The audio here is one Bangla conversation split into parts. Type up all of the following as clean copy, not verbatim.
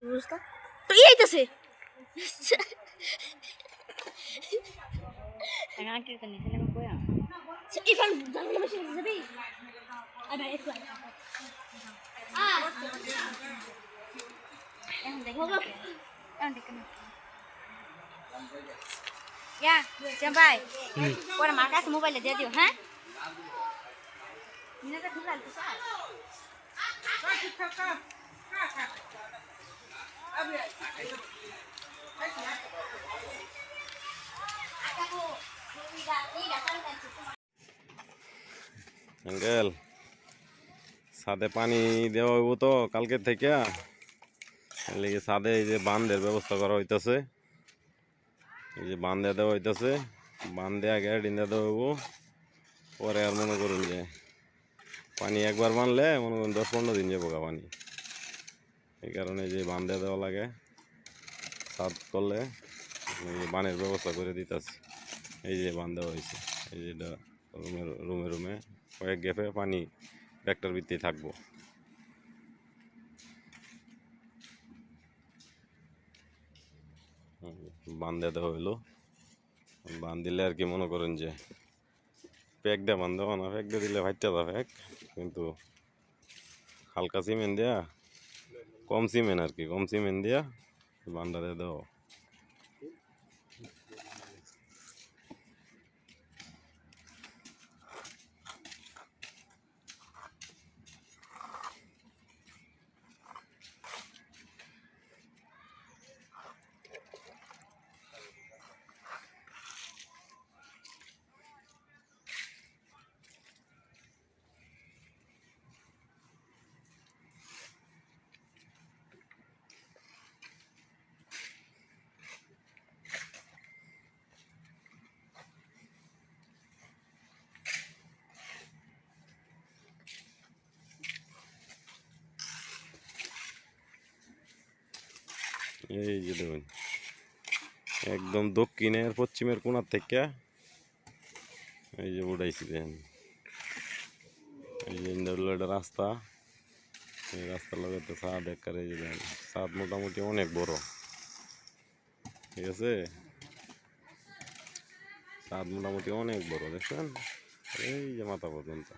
বুঝতা তো এইতেছে Ano ang kita ni? Sino ko yan? ইফাল জানলে বেশি যাবি আরে একটু Yan, dekho. Yan, dekho. Ya, sampai. Kau makas mobile dia dia, ha? Ini kan tulal tu sah. Uncle ছাদে পানি দেওয়া হইব তো কালকে থেকে লেগে ছাদে এই যে বাঁধের ব্যবস্থা করা হইতেছে এই যে বাঁধে দেওয়া হইতেছে বাঁধে আগে ডিন্দা দেওয়া হইব পরে আর মনে করুন যে পানি একবার বানলে মনে করুন 10-15 দিন যাবো গা পানি এই কারণে যে বাঁধে দেওয়া লাগে ছাদ করলে বানের ব্যবস্থা করে দিতেছে এই যে বাঁধ দেওয়া হয়েছে এই যে রুমে রুমে কয়েক গ্যাপে পানি ট্র্যাক্টর ভিত্তি থাকবো বান্ধে দেওয়া হইলো বাঁধ দিলে আর কি মনে করেন যে প্যাক দিয়ে বান্ধ না প্যাক দিয়ে দিলে ভাইটা দা প্যাক কিন্তু হালকা সিমেন্ট দেয়া কম সিমেন্ট আর কি কম সিমেন্ট দিয়া বান্ধা দিয়ে দেওয়া এই যে দেখুন একদম দক্ষিণের পশ্চিমের কোণার থেকে এই যে উঠাইছি দেখেন এই যে এটা রাস্তা এই রাস্তার লগে তো ছাদ একবারে এই যে দেখেন ছাদ মোটামুটি অনেক বড় ঠিক আছে ছাদ মোটামুটি অনেক বড় দেখছেন এই যে মাথা পর্যন্ত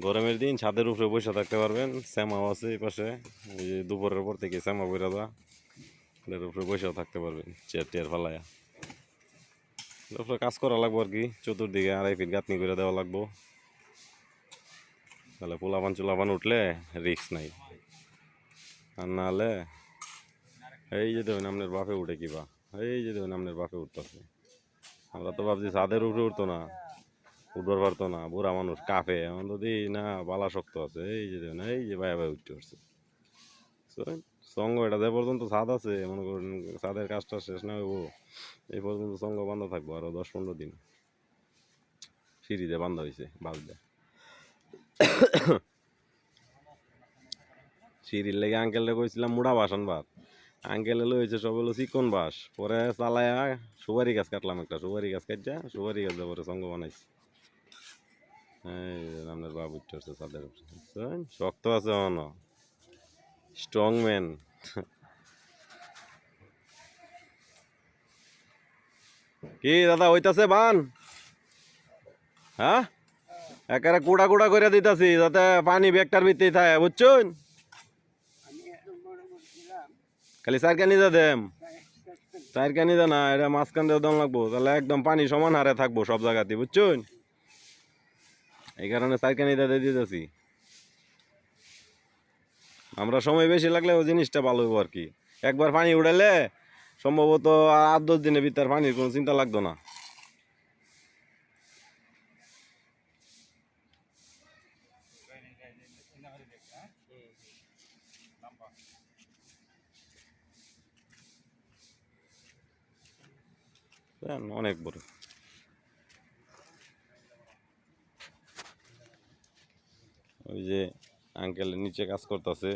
গরমের দিন ছাদের উপরে বসে থাকতে পারবেন শ্যামাও আছে এই পাশে এই যে দুপুরের পর থেকে শ্যামা বইরা দা এর উপরে বসেও থাকতে পারবেন চেয়ার টেয়ার ফালাইয়া উপরে কাজ করা লাগবো আর কি চতুর্দিকে 2.5 ফিট গাঁথনি করে দেওয়া লাগবো তাহলে পোলাপান চুলাপান উঠলে রিস্ক নাই আর না হলে এই যে দেখুন আপনার বাপে উঠে কিবা এই যে দেখুন আপনার বাপে উঠতেছে আমরা তো ভাবছি ছাদের উপরে উঠতো না উঠবার পারতো না বুড়া মানুষ কাফে এমন যদি না বালা শক্ত আছে এই যে দেখুন এই যে ভাই ভাই উঠতে পারছে সঙ্গ এটা যে পর্যন্ত ছাদ আছে মনে করুন ছাদের কাজটা শেষ না হইব এই পর্যন্ত সঙ্গ বান্ধা থাকবো আরো 10-15 দিন সিঁড়িতে বান্ধা হয়েছে বাস দিয়ে সিঁড়ির লেগে আঙ্কেলটা কইছিলাম মুড়া বাস আনবার আঙ্কেলে লইছে সব হলো চিকন বাস পরে চালায়া সুপারি গাছ কাটলাম একটা সুপারি গাছ কাটছা সুপারি গাছ দিয়ে পরে সঙ্গ বানাইছি এই আপনার বাবু উঠতে হচ্ছে ছাদের উপরে শক্ত আছে মনে স্ট্রং ম্যান কি দাদা হইতাছে বান হ্যাঁ একেবারে কুড়া কুড়া করে দিতেছি যাতে পানি ব্যাগটার ভিতরেই থাকে বুঝছেন খালি চার কানি যা দেম চার কানি যা না এটা মাঝখান দিয়ে দম লাগবো তাহলে একদম পানি সমান হারে থাকবো সব জায়গাতে বুঝছেন এই কারণে চার কানি দিয়ে দিতেছি আমরা সময় বেশি লাগলে ওই জিনিসটা ভালো হইব আর কি একবার পানি উড়ালে সম্ভবত 8-10 দিনের ভিতর পানির কোনো চিন্তা লাগতো না অনেক বড় ওই যে আঙ্কেলের নিচে কাজ করতেছে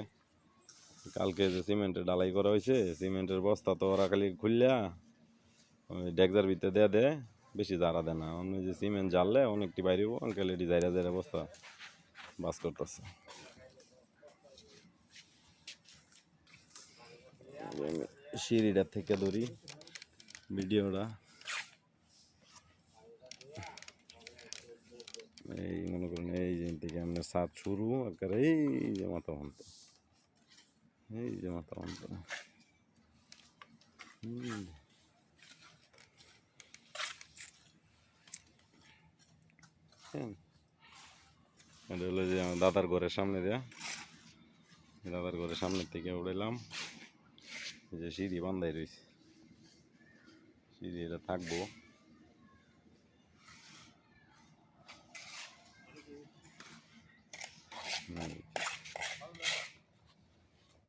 কালকে যে সিমেন্টের ঢালাই করা হয়েছে সিমেন্টের বস্তা তো ওরা খালি খুললা ওই ডেকজার ভিতরে দেয়া দেয় বেশি জারা দেয় না, অন্য যে সিমেন্ট জ্বাললে অনেকটি বাইরে আঙ্কেল এটি জায়গা জায়গা অবস্থা বাস করতেছে। সিঁড়িটার থেকে ধরি ভিডিওটা, এই মনে করুন এই যে থেকে আপনার ছাদ শুরু একেবারে এই যে মাথা ভান্ত, এই যে মাথা ভান্ত। এটা হলো যে আমার দাদার ঘরের সামনে দেয়া, দাদার ঘরের সামনের থেকে উড়াইলাম, এই যে সিঁড়ি বান্ধাই রয়েছে, সিঁড়ি এটা থাকবো।